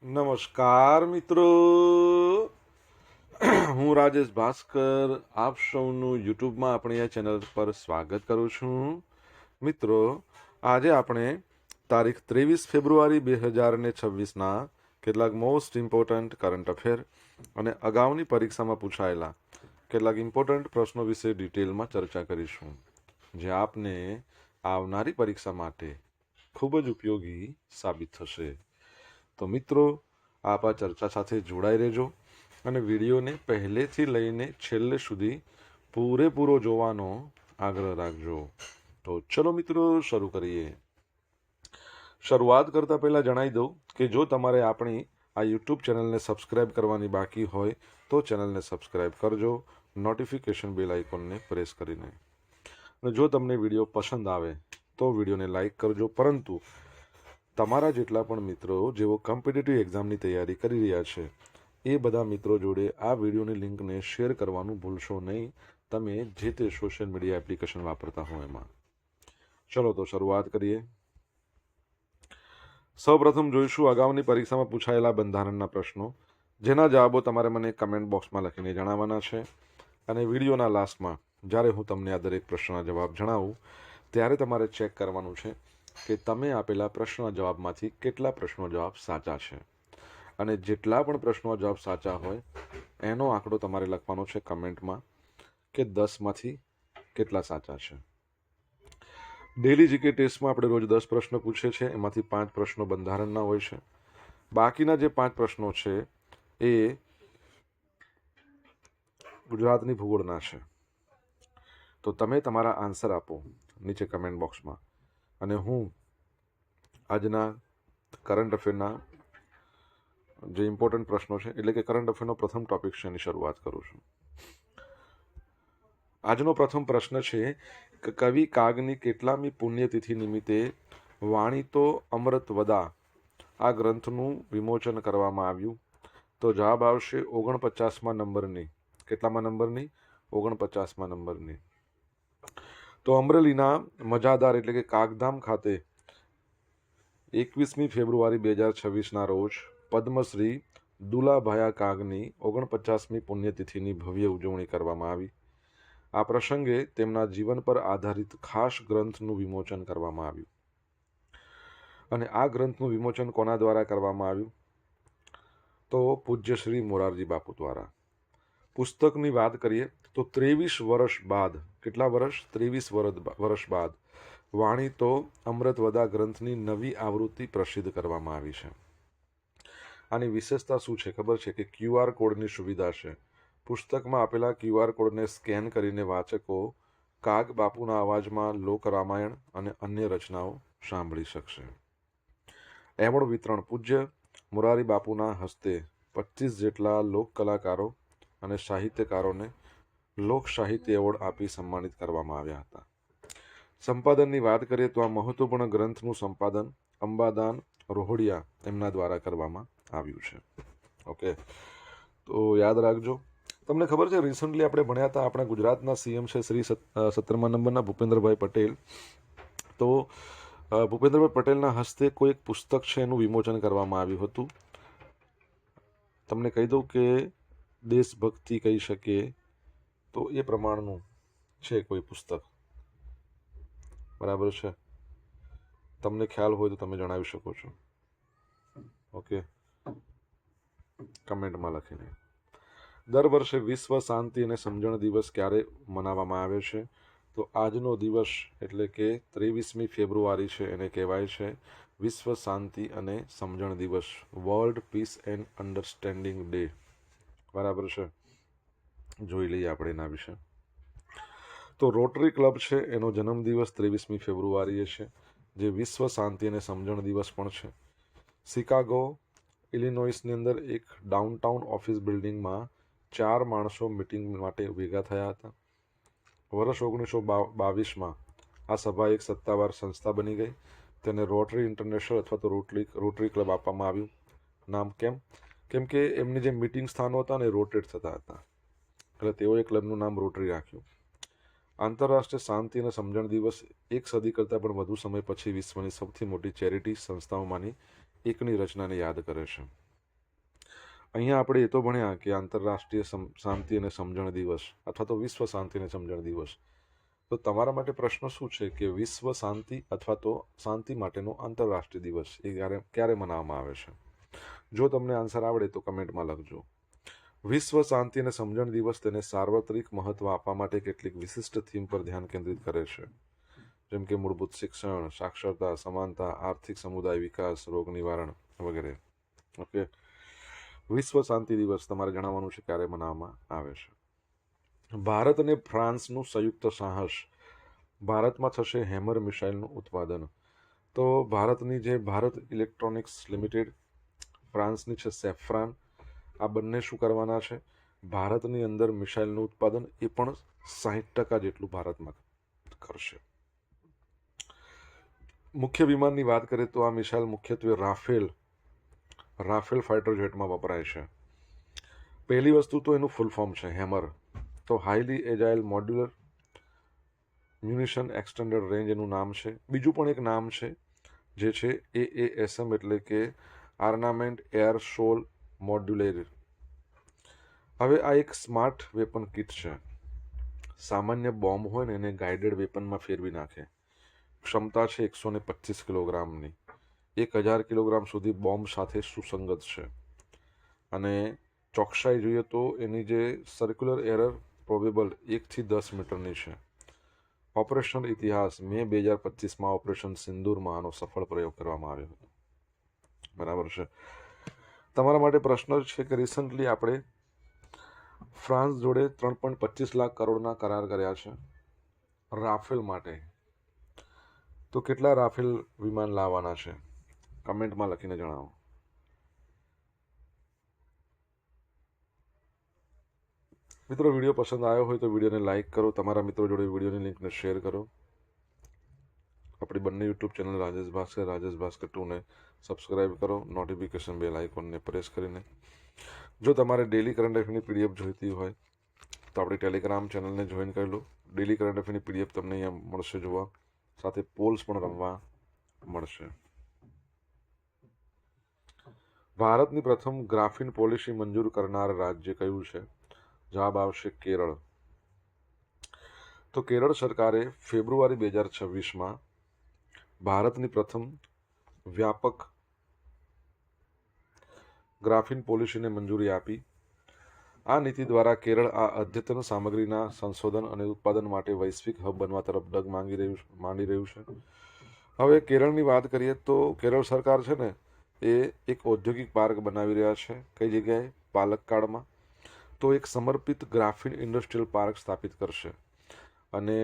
નમસ્કાર મિત્રો, હું રાજેશ ભાસ્કર આપ સૌનું યુટ્યુબમાં આપણી આ ચેનલ પર સ્વાગત કરું છું. મિત્રો, આજે આપણે તારીખ 23 ફેબ્રુઆરી 2026ના કેટલાક મોસ્ટ ઇમ્પોર્ટન્ટ કરંટ અફેર અને અગાઉની પરીક્ષામાં પૂછાયેલા કેટલાક ઇમ્પોર્ટન્ટ પ્રશ્નો વિશે ડિટેલમાં ચર્ચા કરીશું, જે આપને આવનારી પરીક્ષા માટે ખૂબ જ ઉપયોગી સાબિત થશે. તો મિત્રો, આપ આ ચર્ચા સાથે જોડાઈ રહેજો અને વિડીયોને પહેલેથી લઈને છેલ્લે સુધી પૂરેપૂરો જોવાનો આગ્રહ રાખજો. તો ચલો મિત્રો, શરૂ કરીએ. શરૂઆત કરતાં પહેલાં જણાવી દઉં કે જો તમારે આપણી આ યુટ્યુબ ચેનલને સબસ્ક્રાઇબ કરવાની બાકી હોય તો ચેનલને સબસ્ક્રાઇબ કરજો, નોટિફિકેશન બેલ આઇકોનને પ્રેસ કરીને. અને જો તમને વિડીયો પસંદ આવે તો વિડીયોને લાઈક કરજો, પરંતુ તમારા જેટલા પણ મિત્રો જેઓ કોમ્પિટિટિવ એક્ઝામની તૈયારી કરી રહ્યા છે એ બધા મિત્રો જોડે આ વિડીયોની લિંકને શેર કરવાનું ભૂલશો નહીં, તમે જે તે સોશિયલ મીડિયા એપ્લિકેશન વાપરતા હો એમાં. ચલો તો શરૂઆત કરીએ. સૌપ્રથમ જોઈશું અગાઉની પરીક્ષામાં પૂછાયેલા બંધારણના પ્રશ્નો, જેના જવાબો તમારે મને કમેન્ટ બોક્સમાં લખીને જણાવવાના છે. અને વિડીયોના લાસ્ટમાં જ્યારે હું તમને આ દરેક પ્રશ્નના જવાબ જણાવું ત્યારે તમારે ચેક કરવાનું છે કે તમે આપેલા પ્રશ્નના જવાબમાંથી કેટલા પ્રશ્નો જવાબ સાચા છે. અને જેટલા પણ પ્રશ્નો જવાબ સાચા હોય એનો આંકડો તમારે લખવાનો છે કમેન્ટમાં કે 10માંથી કેટલા સાચા છે. ડેલી જીકે ટેસ્ટમાં આપણે રોજ 10 પ્રશ્નો પૂછે છે, એમાંથી 5 પ્રશ્નો બંધારણના હોય છે. બાકીના જે 5 પ્રશ્નો છે એ ગુજરાતની ભૂગોળના છે. તો તમે તમારા આન્સર આપો નીચે કમેન્ટ બોક્સમાં, અને હું આજના કરંટ અફેરના જે ઇમ્પોર્ટન્ટ પ્રશ્નો છે, એટલે કે કરંટ અફેરનો પ્રથમ ટોપિક છે, એની શરૂઆત કરું છું. આજનો પ્રથમ પ્રશ્ન છે કે કવિ કાગની કેટલામી પુણ્યતિથિ નિમિત્તે વાણી તો અમૃત વદા આ ગ્રંથનું વિમોચન કરવામાં આવ્યું? તો જવાબ આવશે 49મા નંબરની. કેટલામાં નંબરની? 49મા નંબરની. તો અમરેલીના મજાદાર એટલે કે કાગધામ ખાતે 21મી ફેબ્રુઆરી 2026ના રોજ પદ્મશ્રી દુલાભાયા કાગની 49મી પુણ્યતિથિની ભવ્ય ઉજવણી કરવામાં આવી. આ પ્રસંગે તેમના જીવન પર આધારિત ખાસ ગ્રંથનું વિમોચન કરવામાં આવ્યું. અને આ ગ્રંથનું વિમોચન કોના દ્વારા કરવામાં આવ્યું? તો પૂજ્ય શ્રી મોરારજી બાપુ દ્વારા. પુસ્તકની વાત કરીએ તો 23 વર્ષ બાદ, કેટલા વર્ષ? 23 વર્ષ બાદ વાણી તો અમૃતવદા ગ્રંથની નવી આવૃત્તિ પ્રસિદ્ધ કરવામાં આવી છે. આની વિશેષતા શું છે ખબર છે? કે QR કોડની સુવિધા છે. પુસ્તકમાં આપેલા QR કોડને સ્કેન કરીને વાચકો કાગ બાપુના અવાજમાં લોક રામાયણ અને અન્ય રચનાઓ સાંભળી શકશે. એવોર્ડ વિતરણ પૂજ્ય મોરારી બાપુના હસ્તે 25 જેટલા લોક કલાકારો અને સાહિત્યકારોને લોક સાહિત્ય એવોર્ડ આપી સન્માનિત કરવામાં આવ્યા હતા. સંપાદનની વાત કરીએ તો આ મહત્વપૂર્ણ ગ્રંથનું સંપાદન અંબાદાન રોહડિયા એમના દ્વારા કરવામાં આવ્યું છે. ઓકે, તો યાદ રાખજો. તમને ખબર છે, રિસન્ટલી આપણે ભણ્યા હતા, આપણા ગુજરાતના સીએમ છે શ્રી 17મા નંબરના ભૂપેન્દ્રભાઈ પટેલ. તો ભૂપેન્દ્રભાઈ પટેલના હસ્તે કોઈ એક પુસ્તક છે એનું વિમોચન કરવામાં આવ્યું હતું. તમને કહી દઉં કે દેશભક્તિ કહી શકીએ તો એ પ્રમાણનું છે કોઈ પુસ્તક. બરાબર છે? તમને ખ્યાલ હોય તો તમે જણાવી શકો છો. ઓકે, કમેન્ટમાં લખીને. દર વર્ષે વિશ્વ શાંતિ અને સમજણ દિવસ ક્યારે મનાવવામાં આવે છે? તો આજનો દિવસ એટલે કે 23મી ફેબ્રુઆરી છે, એને કહેવાય છે વિશ્વ શાંતિ અને સમજણ દિવસ, world peace and understanding day. બરાબર છે? જોઈ લઈએ આપણે એના વિશે. તો રોટરી ક્લબ છે એનો જન્મદિવસ 23મી ફેબ્રુઆરીએ છે, જે વિશ્વ શાંતિ અને સમજણ દિવસ પણ છે. શિકાગો ઇલિનોઇસની અંદર એક ડાઉનટાઉન ઓફિસ બિલ્ડિંગમાં 4 માણસો મિટિંગ માટે ભેગા થયા હતા. વર્ષ 1922માં આ સભા એક સત્તાવાર સંસ્થા બની ગઈ. તેને રોટરી ઇન્ટરનેશનલ અથવા તો રોટરી ક્લબ આપવામાં આવ્યું નામ. કેમ કે એમની જે મિટિંગ સ્થાનો હતા ને રોટેટ થતા હતા, એટલે તેઓએ ક્લબનું નામ રોટરી રાખ્યું. આંતરરાષ્ટ્રીય શાંતિ અને સમજણ દિવસ એક સદી કરતાં પણ વધુ સમય પછી વિશ્વની સૌથી મોટી ચેરિટી સંસ્થાઓમાંની એકની રચનાને યાદ કરે છે. અહીંયા આપણે એ તો ભણ્યા કે આંતરરાષ્ટ્રીય શાંતિ અને સમજણ દિવસ અથવા તો વિશ્વ શાંતિ અને સમજણ દિવસ. તો તમારા માટે પ્રશ્ન શું છે કે વિશ્વ શાંતિ અથવા તો શાંતિ માટેનો આંતરરાષ્ટ્રીય દિવસ એ ક્યારે મનાવવામાં આવે છે? જો તમને આન્સર આવડે તો કમેન્ટમાં લખજો. વિશ્વ શાંતિ અને સમજણ દિવસ તેને સાર્વત્રિક મહત્વ આપવા માટે કેટલીક વિશિષ્ટ થીમ પર ધ્યાન કેન્દ્રિત કરે છે, જેમ કે મૂળભૂત શિક્ષણ, સાક્ષરતા, સમાનતા, આર્થિક સમુદાય વિકાસ, રોગ નિવારણ વગેરે. ઓકે, વિશ્વ શાંતિ દિવસ તમારે જણાવવાનું છે ક્યારે મનાવવામાં આવે છે. ભારત અને ફ્રાન્સનું સંયુક્ત સાહસ. ભારતમાં થશે હેમર મિસાઇલનું ઉત્પાદન. તો ભારતની જે ભારત ઇલેક્ટ્રોનિક્સ લિમિટેડ, ફ્રાન્સની છે સેફ્રાન, આ બંને શું કરવાના છે? ભારતની અંદર મિસાઇલનું ઉત્પાદન એ પણ 60% જેટલું ભારતમાં કરશે. મુખ્ય વિમાનની વાત કરીએ તો આ મિસાઇલ મુખ્યત્વે રાફેલ ફાઇટર જેટમાં વપરાય છે. પહેલી વસ્તુ તો એનું ફૂલ ફોર્મ છે હેમર. તો highly agile modular munition extended range એનું નામ છે. બીજું પણ એક નામ છે જે છે AASM, એટલે કે આર્નામેન્ટ એર સોલ મોડ્યુલેર. હવે આ એક સ્માર્ટ વેપન કિટ છે. સામાન્ય બોમ્બ હોય ને એને ગાઇડેડ વેપનમાં ફેરવી નાખે. ક્ષમતા છે 125 કિલોગ્રામની. 1000 કિલોગ્રામ સુધી બોમ્બ સાથે સુસંગત છે. અને ચોકસાઈ જોઈએ તો એની જે સર્ક્યુલર એરર પ્રોબેબલ 1 થી 10 મીટરની છે. ઓપરેશનલ ઇતિહાસ: મે 2025માં ઓપરેશન સિંદૂરમાં આનો સફળ પ્રયોગ કરવામાં આવ્યો હતો. બરાબર છે. તમારા માટે પ્રશ્ન છે કે રિસન્ટલી આપણે ફ્રાન્સ જોડે 3.25 લાખ કરોડના કરાર કર્યા છે રાફેલ માટે. તો કેટલા રાફેલ વિમાન લાવવાના છે? કમેન્ટમાં લખીને જણાવો. મિત્રો, વિડીયો પસંદ આવ્યો હોય તો વિડીયોને લાઇક કરો, તમારા મિત્રો જોડે વિડીયોની લિંકને શેર કરો. આપણી બંને યુટ્યુબ ચેનલ રાજેશ ભાસ્કર 2ને સબસ્ક્રાઇબ કરો, નોટિફિકેશન બેલ આઇકોનને પ્રેસ કરીને. જો તમારે ડેલી કરંટ અફેરની PDF જોઈતી હોય તો આપણી ટેલિગ્રામ ચેનલને જોઈન કરી લો. ડેલી કરંટ અફેરની PDF તમને અહીંયા મળશે જોવા, સાથે પોલ્સ પણ રમવા મળશે. ભારતની પ્રથમ ગ્રાફીન પોલિસી મંજૂર કરનાર રાજ્ય કયું છે? જવાબ આવશે કેરળ. તો કેરળ સરકારે ફેબ્રુઆરી 2026માં ભારતની પ્રથમ વ્યાપક ગ્રાફીન પોલિસીને મંજૂરી આપી. આ નીતિ દ્વારા કેરળ આ અદ્યતન સામગ્રીના સંશોધન અને ઉત્પાદન માટે વૈશ્વિક હબ બનવા તરફ ડગ માંડી રહ્યું છે. હવે કેરળની વાત કરીએ તો કેરળ સરકાર છે ને એ એક ઔદ્યોગિક પાર્ક બનાવી રહ્યા છે. કઈ જગ્યાએ? પાલક્કાડમાં. તો એક સમર્પિત ગ્રાફીન ઇન્ડસ્ટ્રીયલ પાર્ક સ્થાપિત કરશે. અને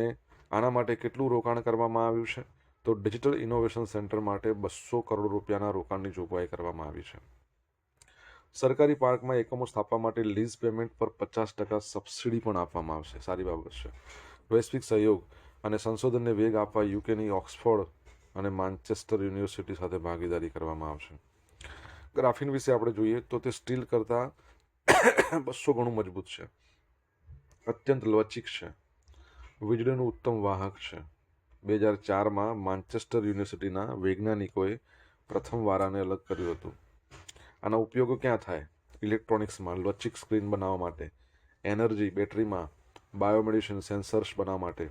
આના માટે કેટલું રોકાણ કરવામાં આવ્યું છે? તો ડિજિટલ ઇનોવેશન સેન્ટર માટે 200 કરોડ રૂપિયાના રોકાણની જોગવાઈ કરવામાં આવી છે. સરકારી પાર્કમાં એકમો સ્થાપવા માટે લીઝ પેમેન્ટ પર 50% સબસિડી પણ આપવામાં આવશે. સારી બાબત છે. વૈશ્વિક સહયોગ અને સંશોધનને વેગ આપવા યુકેની ઓક્સફોર્ડ અને માન્ચેસ્ટર યુનિવર્સિટી સાથે ભાગીદારી કરવામાં આવશે. ગ્રાફીન વિશે આપણે જોઈએ તો તે સ્ટીલ કરતાં 200 ગણું મજબૂત છે, અત્યંત લવચીક છે, વીજળીનું ઉત્તમ વાહક છે. 2004માં માન્ચેસ્ટર યુનિવર્સિટીના વૈજ્ઞાનિકોએ પ્રથમ વારાને અલગ કર્યું હતું. આના ઉપયોગો ક્યાં થાય? ઇલેક્ટ્રોનિક્સમાં, લવચીક સ્ક્રીન બનાવવા માટે, એનર્જી, બેટરીમાં, બાયોમેડિસિન, સેન્સર્સ બનાવવા માટે,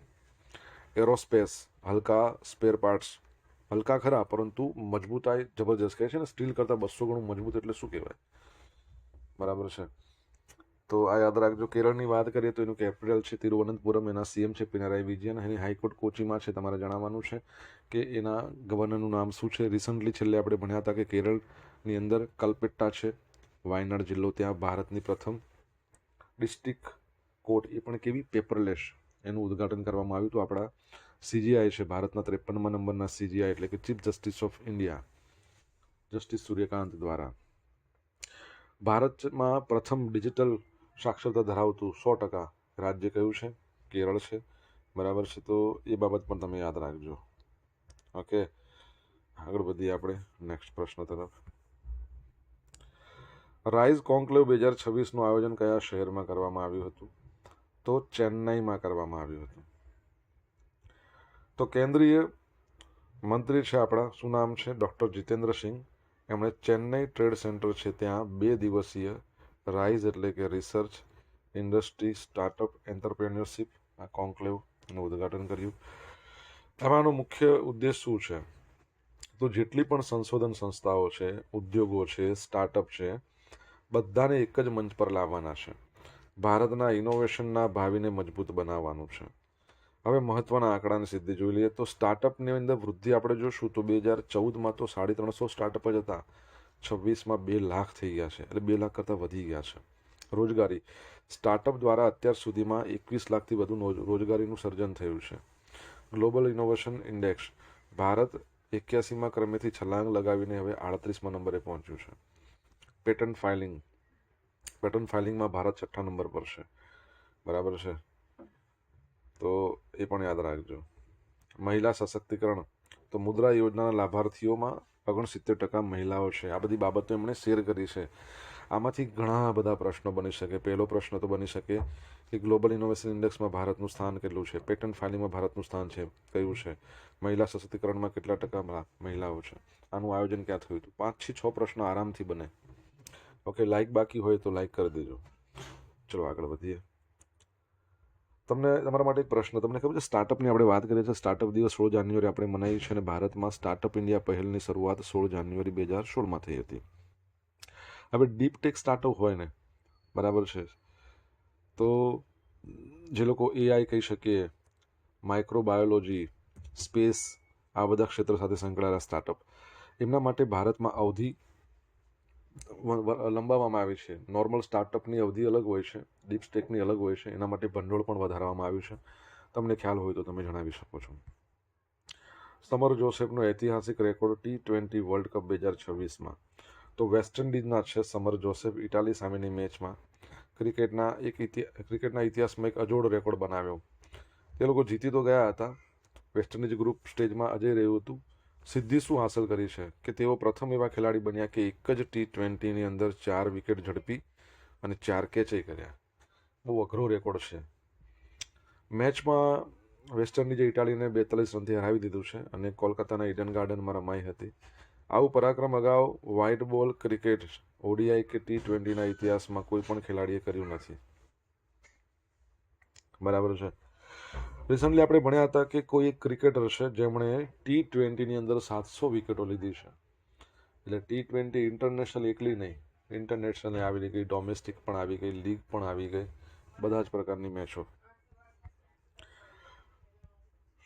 એરોસ્પેસ, હલકા સ્પેર પાર્ટ્સ, હલકા ખરા પરંતુ મજબૂતાઈ જબરજસ્ત. કહે છે ને સ્ટીલ કરતાં 200 ગણું મજબૂત, એટલે શું કહેવાય? બરાબર છે. તો આ યાદ રાખજો. કેરળની વાત કરીએ તો એનું કેપિટલ છે તિરુવનંતપુરમ. એના CM છે પિનારાઈ વિજયન. એની હાઈકોર્ટ કોચીમાં છે. તમારે જણાવવાનું છે કે એના ગવર્નરનું નામ શું છે. રિસન્ટલી છેલ્લે આપણે ભણ્યા હતા કે કેરળની અંદર કલ્પેટ્ટા છે, વાયનાડ જિલ્લો, ત્યાં ભારતની પ્રથમ ડિસ્ટ્રિક્ટ કોર્ટ, એ પણ કેવી? પેપરલેસ, એનું ઉદ્ઘાટન કરવામાં આવ્યું હતું. આપણા CGI છે, ભારતના 53મા નંબરના CGI એટલે કે chief justice of India, justice Suryakant દ્વારા. ભારતમાં પ્રથમ ડિજિટલ સાક્ષરતા ધરાવતું 100% રાજ્ય કયું છે? કેરળ છે. બરાબર છે. તો એ બાબત પણ તમે યાદ રાખજો. ઓકે, આગળ વધીએ આપણે નેક્સ્ટ પ્રશ્ન તરફ. રાઇઝ કોન્ક્લેવ 2026નું આયોજન કયા શહેરમાં કરવામાં આવ્યું હતું? તો ચેન્નાઈમાં કરવામાં આવ્યું હતું. તો કેન્દ્રીય મંત્રી છે આપણા, શું નામ છે? ડૉક્ટર જીતેન્દ્ર સિંહ. એમણે ચેન્નઈ ટ્રેડ સેન્ટર છે ત્યાં 2 દિવસીય રાઇઝ એટલે કે રિસર્ચ, ઇન્ડસ્ટ્રી, સ્ટાર્ટઅપ, એન્ટરપ્રેન્યોરશિપ, આ કોન્ક્લેવનું ઉદ્ઘાટન કર્યું. આમાંનો મુખ્ય ઉદ્દેશ શું છે? તો જેટલી પણ સંશોધન સંસ્થાઓ છે, ઉદ્યોગો છે, સ્ટાર્ટઅપ છે, બધાને એક જ મંચ પર લાવવાના છે. ભારતના ઇનોવેશનના ભાવિને મજબૂત બનાવવાનું છે. હવે મહત્વના આંકડાની સિદ્ધિ જોઈ લઈએ તો સ્ટાર્ટઅપની અંદર વૃદ્ધિ આપણે જોશું તો 2014માં તો 350 સ્ટાર્ટઅપ જ હતા, 26માં 2 લાખ થઈ ગયા છે, એટલે 2 લાખ કરતાં વધી ગયા છે. રોજગારી, સ્ટાર્ટઅપ દ્વારા અત્યાર સુધીમાં 21 લાખથી વધુ રોજગારીનું સર્જન થયું છે. ગ્લોબલ ઇનોવેશન ઇન્ડેક્સ, ભારત 81માં ક્રમેથી છલાંગ લગાવીને હવે 38મા નંબરે પહોંચ્યું છે. પેટન્ટ ફાઇલિંગમાં ભારત 6ઠ્ઠા નંબર પર છે. બરાબર છે, તો એ પણ યાદ રાખજો. મહિલા સશક્તિકરણ, તો મુદ્રા યોજનાના લાભાર્થીઓમાં 69% મહિલાઓ છે. આ બધી બાબતો એમણે શેર કરી છે. આમાંથી ઘણા બધા પ્રશ્નો બની શકે. પહેલો પ્રશ્ન તો બની શકે કે ગ્લોબલ ઇનોવેશન ઇન્ડેક્સમાં ભારતનું સ્થાન કેટલું છે, પેટન્ટ ફાઇલિંગમાં ભારતનું સ્થાન છે કયું છે, મહિલા સશક્તિકરણમાં કેટલા ટકા મહિલાઓ છે, આનું આયોજન ક્યાં થયું હતું. 5 થી 6 પ્રશ્નો આરામથી બને. ઓકે, લાઈક બાકી હોય તો લાઈક કરી દેજો. ચલો આગળ વધીએ. તમને તમારા માટે એક પ્રશ્ન, તમને ખબર છે સ્ટાર્ટઅપની આપણે વાત કરીએ છીએ, સ્ટાર્ટઅપ દિવસ 16 જાન્યુઆરી આપણે મનાવીએ છીએ અને ભારતમાં સ્ટાર્ટઅપ ઇન્ડિયા પહેલની શરૂઆત 16 જાન્યુઆરી 2016માં થઈ હતી. હવે ડીપ ટેક સ્ટાર્ટઅપ હોય ને, બરાબર છે, તો જે લોકો એઆઈ કહી શકીએ, માઇક્રોબાયોલોજી, સ્પેસ, આ બધા ક્ષેત્ર સાથે સંકળાયેલા સ્ટાર્ટઅપ, એમના માટે ભારતમાં અવધિ લંબાવવામાં આવી છે. નોર્મલ સ્ટાર્ટઅપની અવધિ અલગ હોય છે, ડીપ સ્ટેકની અલગ હોય છે. એના માટે ભંડોળ પણ વધારવામાં આવ્યું છે. તમને ખ્યાલ હોય તો તમે જણાવી શકો છો. સમર જોસેફનો ઐતિહાસિક રેકોર્ડ T20 વર્લ્ડ કપ 2026માં, તો વેસ્ટ ઇન્ડિઝના છે સમર જોસેફ. ઇટાલી સામેની મેચમાં ક્રિકેટના ઇતિહાસમાં એક અજોડ રેકોર્ડ બનાવ્યો. તે લોકો જીતી તો ગયા હતા, વેસ્ટ ઇન્ડિઝ ગ્રુપ સ્ટેજમાં અજય રહ્યું હતું. સિદ્ધિ શું હાંસલ કરી છે કે તેઓ પ્રથમ એવા ખેલાડી બન્યા કે એક જ T20ની અંદર 4 વિકેટ ઝડપી અને 4 કેચે કર્યા. બહુ અઘરો રેકોર્ડ છે. મેચમાં વેસ્ટ ઇન્ડિઝે ઇટાલીને 42 રનથી હરાવી દીધું છે અને કોલકાતાના ઈડન ગાર્ડનમાં રમાઈ હતી. આવું પરાક્રમ અગાઉ વ્હાઇટ બોલ ક્રિકેટ, ઓડીઆઈ કે T20ના ઇતિહાસમાં કોઈ પણ ખેલાડીએ કર્યું નથી. બરાબર છે. રિસન્ટલી આપણે ભણ્યા હતા કે કોઈ એક ક્રિકેટર છે જેમણે T20ની અંદર 700 વિકેટો લીધી છે. એટલે T20 ઇન્ટરનેશનલ એકલી નહીં, ઇન્ટરનેશનલ આવી ગઈ, ડોમેસ્ટિક પણ આવી ગઈ, લીગ પણ આવી ગઈ, બધા જ પ્રકારની મેચો.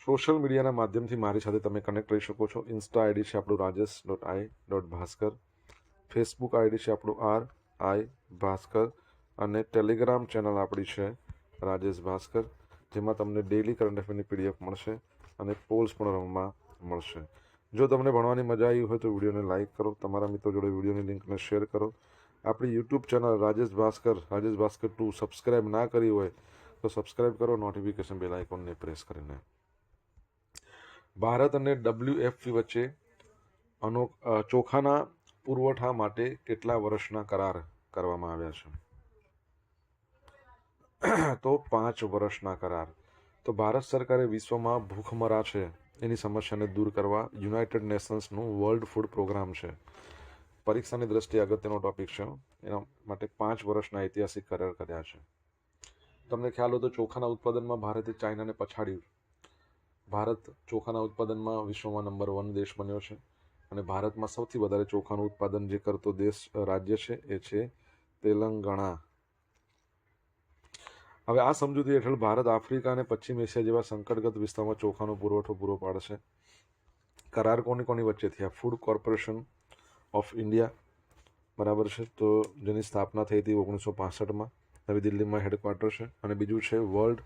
સોશિયલ મીડિયાના માધ્યમથી મારી સાથે તમે કનેક્ટ રહી શકો છો. ઇન્સ્ટા આઈડી છે આપણું rajesh.i.bhaskar, ફેસબુક આઈડી છે આપણું RI Bhaskar અને ટેલિગ્રામ ચેનલ આપણી છે રાજેશ ભાસ્કર, જેમાં તમને ડેઇલી કરંટ અફેરની પીડીએફ મળશે અને પોલ્સ પણ રમવા મળશે. જો તમને ભણવાની મજા આવી હોય તો વિડીયોને લાઇક કરો, તમારા મિત્રો જોડે વિડીયોની લિંકને શેર કરો. આપણી YouTube channel Rajesh Bhaskar 2 subscribe ના કરી હોય તો સબસ્ક્રાઇબ કરો, નોટિફિકેશન બેલ આઇકોનને પ્રેસ કરીને. ભારત અને WFP વચ્ચે ચોખાના પુરવઠા માટે કેટલા વર્ષના કરાર કરવામાં આવ્યા છે? તો 5 વર્ષના કરાર. તો ભારત સરકારે વિશ્વમાં ભૂખમરા છે એની સમસ્યાને દૂર કરવા યુનાઇટેડ નેશન્સનું વર્લ્ડ ફૂડ પ્રોગ્રામ છે. પરીક્ષાની દ્રષ્ટિએ અગત્યનો ટોપિક છે. એના માટે 5 વર્ષના ઐતિહાસિક કરાર કર્યા છે. તમને ખ્યાલ હોય તો ચોખાના ઉત્પાદનમાં ભારતે ચાઇનાને પછાડ્યું. ભારત ચોખાના ઉત્પાદનમાં વિશ્વમાં નંબર 1 દેશ બન્યો છે અને ભારતમાં સૌથી વધારે ચોખાનું ઉત્પાદન જે કરતો રાજ્ય છે એ છે તેલંગાણા. હવે આ સમજૂતી હેઠળ ભારત આફ્રિકા અને પશ્ચિમ એશિયા જેવા સંકટગ્રસ્ત વિસ્તારમાં ચોખાનો પુરવઠો પૂરો પાડશે. કરાર કોની વચ્ચે થયા? ફૂડ કોર્પોરેશન ઓફ ઇન્ડિયા, બરાબર છે, તો જેની સ્થાપના થઈ હતી 1965માં, નવી દિલ્હીમાં હેડક્વાર્ટર છે. અને બીજું છે world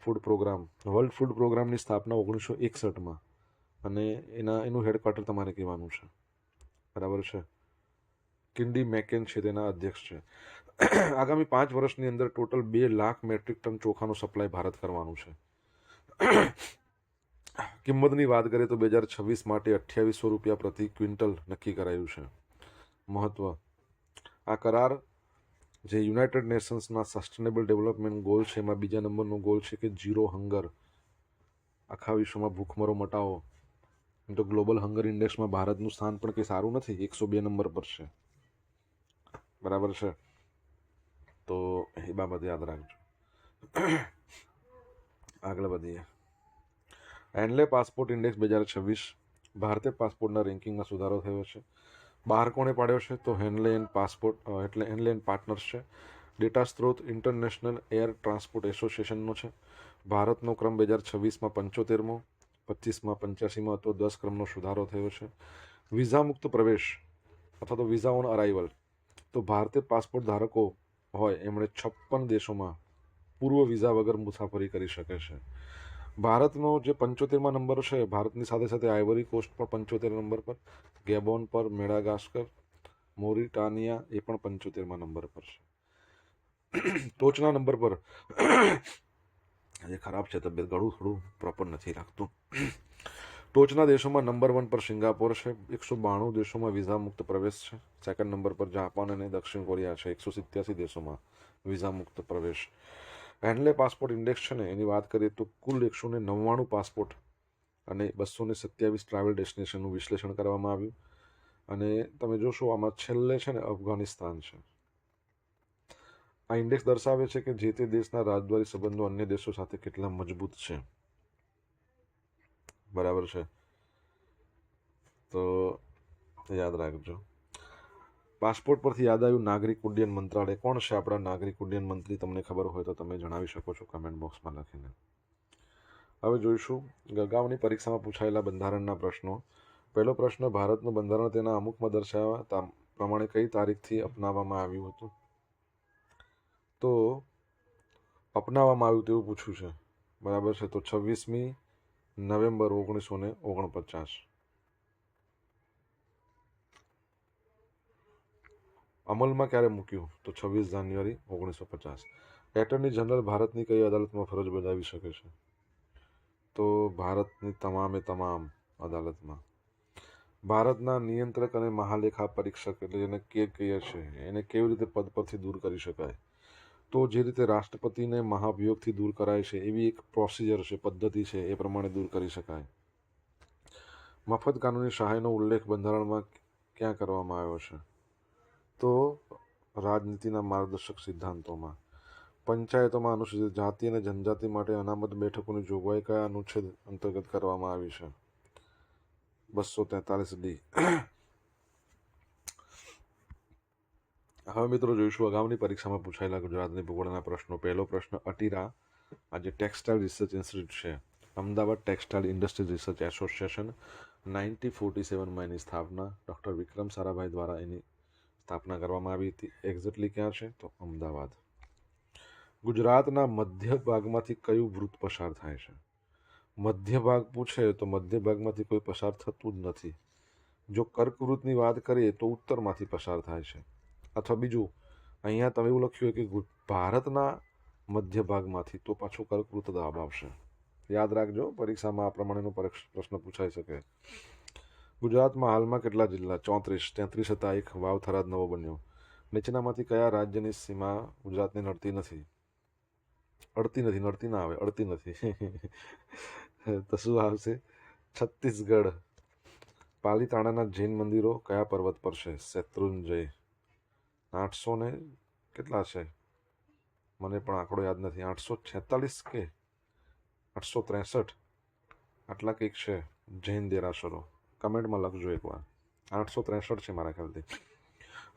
food programme. World food પ્રોગ્રામની સ્થાપના 1961માં અને એનું હેડક્વાર્ટર તમારે કહેવાનું છે, બરાબર છે. કિન્ડી મેકેન છે તેના અધ્યક્ષ છે. આગામી 5 વર્ષની અંદર ટોટલ 2 લાખ મેટ્રિક ટન ચોખાનું સપ્લાય ભારત કરવાનું છે. કિંમતની વાત કરીએ તો 2026 માટે 2800 રૂપિયા પ્રતિ ક્વિન્ટલ નક્કી કરાયું છે. મહત્વ, આ કરાર જે યુનાઇટેડ નેશન્સના સસ્ટેનેબલ ડેવલપમેન્ટ ગોલ છે એમાં બીજા નંબરનો ગોલ છે કે ઝીરો હંગર, આખા વિશ્વમાં ભૂખમરો મટાવો. તો ગ્લોબલ હંગર ઇન્ડેક્સમાં ભારતનું સ્થાન પણ કંઈ સારું નથી, 102 નંબર પર છે, બરાબર છે. તો એ બાબત યાદ રાખજો. આગળ વધીએ. Henley passport index 2026. ભારતીય પાસપોર્ટના રેન્કિંગમાં સુધારો થયો છે. બહાર કોણે પાડ્યો છે? તો હેન્ડલે એન્ડ પાસપોર્ટ એટલે હેન્ડલે એન્ડ પાર્ટનર્સ છે. ડેટા સ્ત્રોત ઇન્ટરનેશનલ એર ટ્રાન્સપોર્ટ એસોસિએશનનો છે. ભારતનો ક્રમ 2026માં 75મો, 25માં 85માં હતો. 10 ક્રમનો સુધારો થયો છે. વિઝા મુક્ત પ્રવેશ અથવા તો વિઝા ઓન અરાઇવલ, તો ભારતીય પાસપોર્ટ ધારકો હોય એમણે 56 દેશોમાં પૂર્વ વિઝા વગર મુસાફરી કરી શકે છે. ભારતનો જે 75માં નંબર છે, ભારતની સાથે સાથે આઇવરી કોસ્ટ પણ 75 નંબર પર, ગેબોન પર, મેડાગાસ્કર, મોરિટાનિયા એ પણ 75માં નંબર પર છે. ટોચના નંબર પર આજે ખરાબ છે તબિયત, ગળું થોડું પ્રોપર નથી લાગતું. ટોચના દેશોમાં નંબર 1 પર સિંગાપોર છે. 192 દેશોમાં વિઝા મુક્ત પ્રવેશ છે. સેકન્ડ નંબર પર જાપાન અને દક્ષિણ કોરિયા છે. 187 દેશોમાં વિઝા મુક્ત પ્રવેશ. હેન્ડલે પાસપોર્ટ ઇન્ડેક્સ છે ને, એની વાત કરીએ તો કુલ 199 પાસપોર્ટ અને 227 ટ્રાવેલ ડેસ્ટિનેશનનું વિશ્લેષણ કરવામાં આવ્યું. અને તમે જોશો આમાં છેલ્લે છે ને અફઘાનિસ્તાન છે. આ ઇન્ડેક્સ દર્શાવે છે કે જે તે દેશના રાજદ્વારી સંબંધો અન્ય દેશો સાથે કેટલા મજબૂત છે. બરાબર છે, તો યાદ રાખજો. પાસપોર્ટ પરથી યાદ આવ્યું, નાગરિક ઉડ્ડયન મંત્રાલય. કોણ છે આપણા નાગરિક ઉડ્ડયન મંત્રી? તમને ખબર હોય તો તમે જણાવી શકો છો કમેન્ટ બોક્સમાં લખીને. હવે જોઈશું અગાઉની પરીક્ષામાં પૂછાયેલા બંધારણના પ્રશ્નો. પહેલો પ્રશ્ન, ભારતનું બંધારણ તેના અમુકમાં દર્શાવ્યા પ્રમાણે કઈ તારીખથી અપનાવવામાં આવ્યું હતું? તો અપનાવવામાં આવ્યું તેવું પૂછ્યું છે. બરાબર છે, તો 26મી નવેમ્બર 1949. અમલમાં ક્યારે મૂક્યું? તો 26 જાન્યુઆરી 1950. એટર્ની જનરલ ભારતની કઈ અદાલતમાં ફરજ બજાવી શકે છે? તો ભારતની તમામે તમામ અદાલતમાં. ભારતના નિયંત્રક અને મહાલેખા પરીક્ષક એટલે જેને કે કહીએ છે, એને કેવી રીતે પદ પરથી દૂર કરી શકાય? તો જે રીતે રાષ્ટ્રપતિને મહાભિયોગથી દૂર કરાય છે એવી એક પ્રોસિજર છે, પદ્ધતિ છે, એ પ્રમાણે દૂર કરી શકાય. મફત કાનૂની સહાયનો ઉલ્લેખ બંધારણમાં ક્યાં કરવામાં આવ્યો છે? તો રાજનીતિના માર્ગદર્શક સિદ્ધાંતોમાં. પંચાયતોમાં અનુસૂચિત જાતિ અને જનજાતિ માટે અનામત બેઠકોની જોગવાઈ કયા અનુચ્છેદ અંતર્ગત કરવામાં આવી છે? 243D. હવે મિત્રો જોઈશું અગાઉની પરીક્ષામાં પૂછાયેલા ગુજરાતની ભૂગોળના પ્રશ્નો. પહેલો પ્રશ્ન, અટીરા આ જે ટેક્સટાઇલ રિસર્ચ ઇન્સ્ટિટ્યૂટ છે, Ahmedabad textile industry research association, 1947માં એની સ્થાપના ડૉક્ટર વિક્રમ સારાભાઈ દ્વારા એની સ્થાપના કરવામાં આવી હતી. એક્ઝેક્ટલી ક્યાં છે? તો અમદાવાદ. ગુજરાતના મધ્ય ભાગમાંથી કયું વૃત્ત પસાર થાય છે? મધ્ય ભાગ પૂછે તો મધ્ય ભાગમાંથી કોઈ પસાર થતું જ નથી. જો કર્કવૃત્તની વાત કરીએ તો ઉત્તરમાંથી પસાર થાય છે. અથવા બીજું, અહીંયા તમે એવું લખ્યું કે ભારતના મધ્ય ભાગમાંથી, તો પાછું કર્કવૃત્ત જવાબ આવશે. યાદ રાખજો, પરીક્ષામાં આ પ્રમાણેનો પ્રશ્ન પૂછાઈ શકે. ગુજરાતમાં હાલમાં કેટલા જિલ્લા? 34. 33 હતા, એક વાવ થરાદ નવો બન્યો. નીચેનામાંથી કયા રાજ્યની સીમા ગુજરાતને નડતી નથી? નડતી ના આવે, અડતી નથી. તો શું આવશે? છત્તીસગઢ. પાલીતાણાના જૈન મંદિરો કયા પર્વત પર છે? શેત્રુંજય. 800 ને કેટલા છે? મને પણ આંકડો યાદ નથી. 846 કે 863 આટલા કંઈક છે જૈન દેરાસરો. કમેન્ટમાં લખજો એકવાર. 863 છે મારા ખ્યાલથી.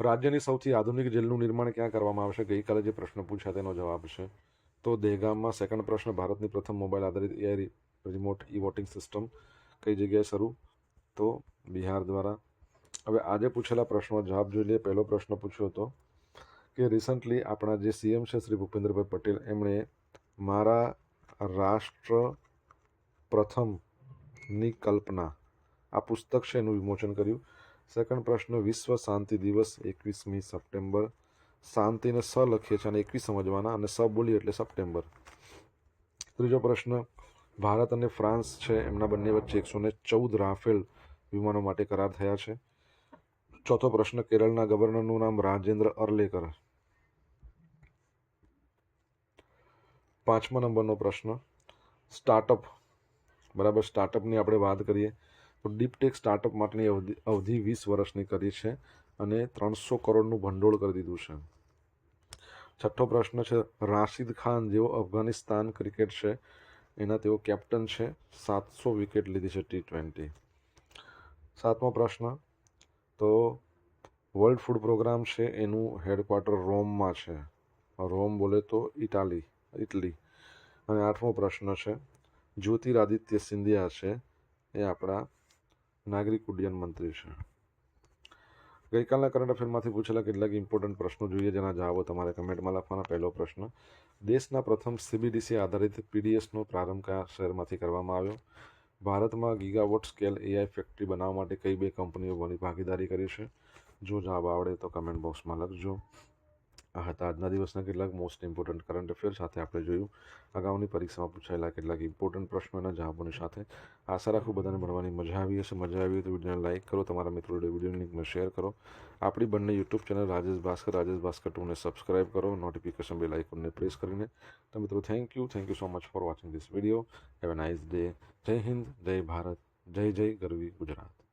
રાજ્યની સૌથી આધુનિક જેલનું નિર્માણ ક્યાં કરવામાં આવશે? ગઈકાલે જે પ્રશ્ન પૂછ્યા તેનો જવાબ છે તો દહેગામમાં. સેકન્ડ પ્રશ્ન, ભારતની પ્રથમ મોબાઈલ આધારિત એઆઈ રિમોટ ઈ વોટિંગ સિસ્ટમ કઈ જગ્યાએ શરૂ? તો બિહાર દ્વારા. હવે આજે પૂછેલા પ્રશ્નો જવાબ જોઈ લઈએ. પહેલો પ્રશ્ન પૂછ્યો હતો કે રિસન્ટલી આપણા જે સીએમ છે શ્રી ભૂપેન્દ્રભાઈ પટેલ, એમણે મારા રાષ્ટ્ર પ્રથમની કલ્પના આ પુસ્તક છે એનું વિમોચન કર્યું. સેકન્ડ પ્રશ્ન, વિશ્વ શાંતિ દિવસ 21મી સપ્ટેમ્બર. શાંતિને સ લખીએ છીએ અને 21 સમજવાના, અને સ બોલીએ એટલે સપ્ટેમ્બર. ત્રીજો પ્રશ્ન, ભારત અને ફ્રાન્સ છે એમના બંને વચ્ચે 114 રાફેલ વિમાનો માટે કરાર થયા છે. ચોથો પ્રશ્ન, કેરળના ગવર્નરનું નામ રાજેન્દ્ર અર્લેકર. પાંચમા નંબરનો પ્રશ્ન, સ્ટાર્ટઅપ. બરાબર, સ્ટાર્ટઅપની આપણે વાત કરીએ તો ડીપટેક સ્ટાર્ટઅપ માટેની અવધિ 20 વર્ષની કરી છે અને 300 કરોડનું ભંડોળ કરી દીધું છે. છઠ્ઠો પ્રશ્ન છે, રાશિદ ખાન જેઓ અફઘાનિસ્તાન ક્રિકેટ છે એના તેઓ કેપ્ટન છે, 700 વિકેટ લીધી છે T20. સાતમો પ્રશ્ન, તો વર્લ્ડ ફૂડ પ્રોગ્રામ છે એનું હેડક્વાર્ટર રોમમાં છે. રોમ બોલે તો ઇટલી. અને આઠમો પ્રશ્ન છે, જ્યોતિરાદિત્ય સિંધિયા છે એ આપણા નાગરિક ઉડ્ડયન મંત્રી છે. ગઈકાલના કરંટ અફેરમાંથી પૂછેલા કેટલાક ઇમ્પોર્ટન્ટ પ્રશ્નો જોઈએ, જેના જવાબો તમારે કમેન્ટમાં લખવાના. પહેલો પ્રશ્ન, દેશના પ્રથમ CBDC આધારિત PDSનો પ્રારંભ કયા શહેરમાંથી કરવામાં આવ્યો? ભારતમાં ગીગાવોટ સ્કેલ AI ફેક્ટરી બનાવવા માટે કઈ બે કંપનીઓ ભાગીદારી કરી છે? જો જવાબ આવડે તો કમેન્ટ બોક્સમાં લખજો. આ હતા આજના દિવસના કેટલાક મોસ્ટ ઇમ્પોર્ટન્ટ કરંટ અફેર. સાથે આપણે જોયું અગાઉની પરીક્ષામાં પૂછાયેલા કેટલાક ઇમ્પોર્ટન્ટ પ્રશ્નોના જવાબોની સાથે. આશા રાખું બધાને ભણવાની મજા આવી હશે. મજા આવી હોય તો વિડીયોને લાઇક કરો, તમારા મિત્રો જોડે વિડીયોની લિંકને શેર કરો. આપણી બંને યુટ્યુબ ચેનલ રાજેશ ભાસ્કર 2ને સબસ્ક્રાઇબ કરો, નોટિફિકેશન બેલ આઇકોનને પ્રેસ કરીને. તો મિત્રો thank you so much for watching this video. Have a nice day. Jai Hind, જય ભારત, જય ગરવી ગુજરાત.